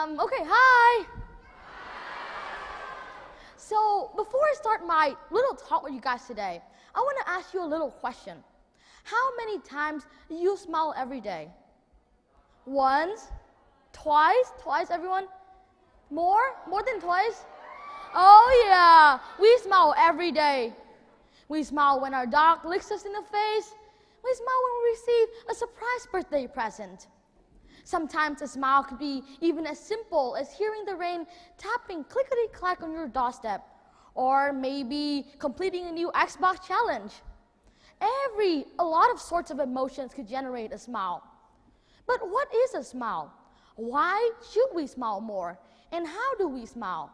Okay, hi. So, before I start my little talk with you guys today, I want to ask you a little question. How many times do you smile every day? Once? Twice? Twice, everyone? More? More than twice? Oh yeah, we smile every day. We smile when our dog licks us in the face. We smile when we receive a surprise birthday present. Sometimes a smile could be even as simple as hearing the rain tapping clickety-clack on your doorstep, or maybe completing a new Xbox challenge. A lot of sorts of emotions could generate a smile. But what is a smile? Why should we smile more? And how do we smile?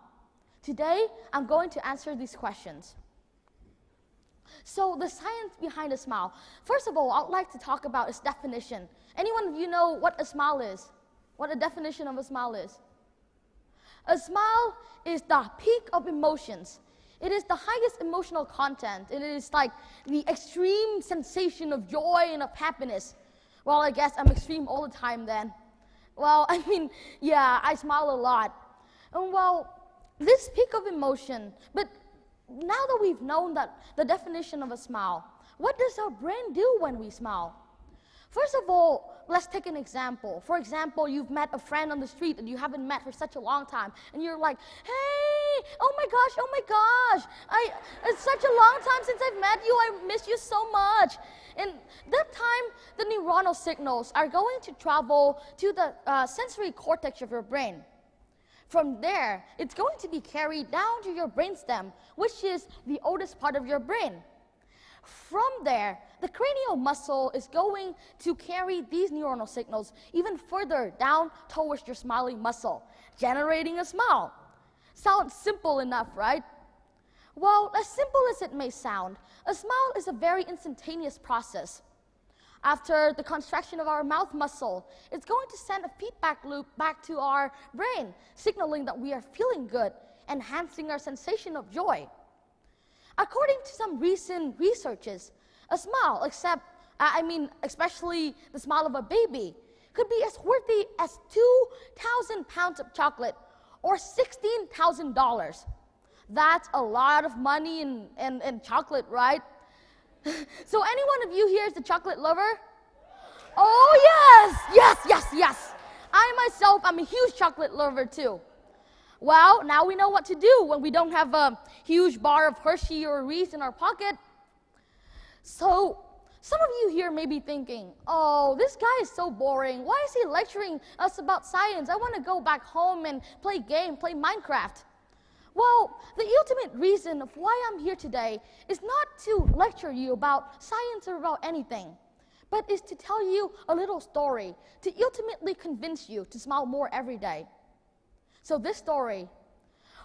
Today, I'm going to answer these questions. So, the science behind a smile. First of all, I'd like to talk about its definition. Anyone of you know what a smile is? What a definition of a smile is? A smile is the peak of emotions. It is the highest emotional content. It is like the extreme sensation of joy and of happiness. Well, I guess I'm extreme all the time then. Well, I mean, yeah, I smile a lot. And well, this peak of emotion, but now that we've known that the definition of a smile, what does our brain do when we smile? First of all, let's take an example. For example, you've met a friend on the street that you haven't met for such a long time, and you're like, hey, oh my gosh, it's such a long time since I've met you, I miss you so much. And that time, the neuronal signals are going to travel to the sensory cortex of your brain. From there, it's going to be carried down to your brainstem, which is the oldest part of your brain. From there, the cranial muscle is going to carry these neuronal signals even further down towards your smiling muscle, generating a smile. Sounds simple enough, right? Well, as simple as it may sound, a smile is a very instantaneous process. After the contraction of our mouth muscle, it's going to send a feedback loop back to our brain, signaling that we are feeling good, enhancing our sensation of joy. According to some recent researches, a smile, especially the smile of a baby, could be as worthy as 2,000 pounds of chocolate or $16,000. That's a lot of money in chocolate, right? So any one of you here is a chocolate lover? Oh yes. I myself, I'm a huge chocolate lover too. Well, now we know what to do when we don't have a huge bar of Hershey or Reese in our pocket. So, some of you here may be thinking, oh, this guy is so boring. Why is he lecturing us about science? I want to go back home and play Minecraft. Well, the ultimate reason of why I'm here today is not to lecture you about science or about anything, but is to tell you a little story to ultimately convince you to smile more every day. So this story,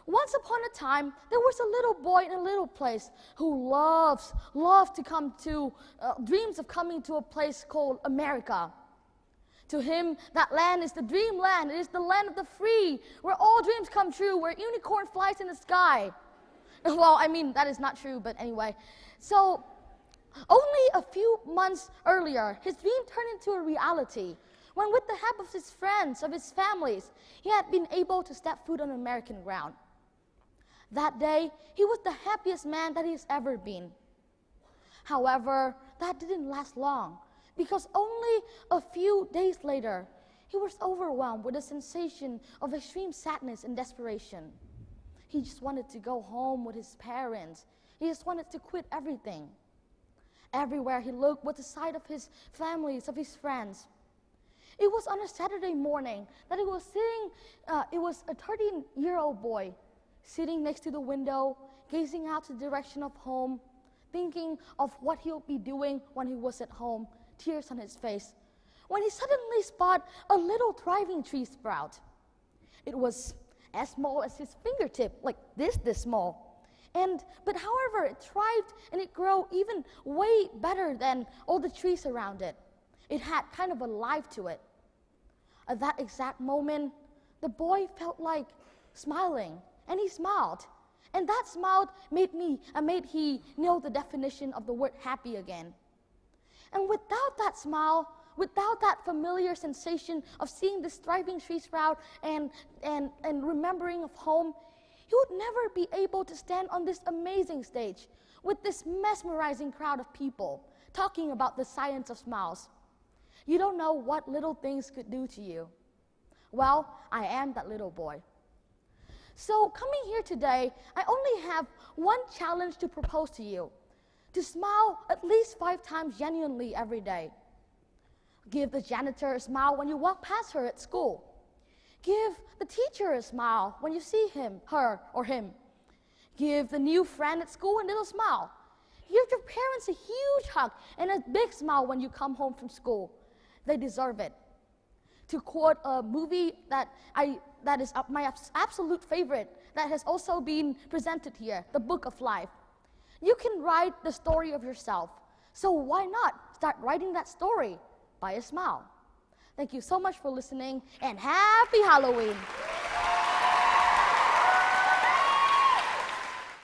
once upon a time, there was a little boy in a little place who loved to come to, dreams of coming to a place called America. To him, that land is the dreamland. It is the land of the free, where all dreams come true, where unicorn flies in the sky. Well, that is not true, but anyway. So, only a few months earlier, his dream turned into a reality, when with the help of his friends, of his families, he had been able to step foot on American ground. That day, he was the happiest man that he's ever been. However, that didn't last long, because only a few days later, he was overwhelmed with a sensation of extreme sadness and desperation. He just wanted to go home with his parents. He just wanted to quit everything. Everywhere he looked was the sight of his families, of his friends. It was on a Saturday morning that it was a 13-year-old boy sitting next to the window, gazing out to the direction of home, thinking of what he'll be doing when he was at home, tears on his face, when he suddenly spotted a little thriving tree sprout. It was as small as his fingertip, like this small. But however, it thrived and it grew even way better than all the trees around it. It had kind of a life to it. At that exact moment, the boy felt like smiling, and he smiled. And that smile made he know the definition of the word happy again. And without that smile, without that familiar sensation of seeing this thriving tree sprout and remembering of home, you would never be able to stand on this amazing stage with this mesmerizing crowd of people talking about the science of smiles. You don't know what little things could do to you. Well, I am that little boy. So coming here today, I only have one challenge to propose to you: to smile at least 5 times genuinely every day. Give the janitor a smile when you walk past her at school. Give the teacher a smile when you see him, her, or him. Give the new friend at school a little smile. Give your parents a huge hug and a big smile when you come home from school. They deserve it. To quote a movie that is my absolute favorite, that has also been presented here, The Book of Life. You can write the story of yourself. So why not start writing that story by a smile? Thank you so much for listening, and happy Halloween!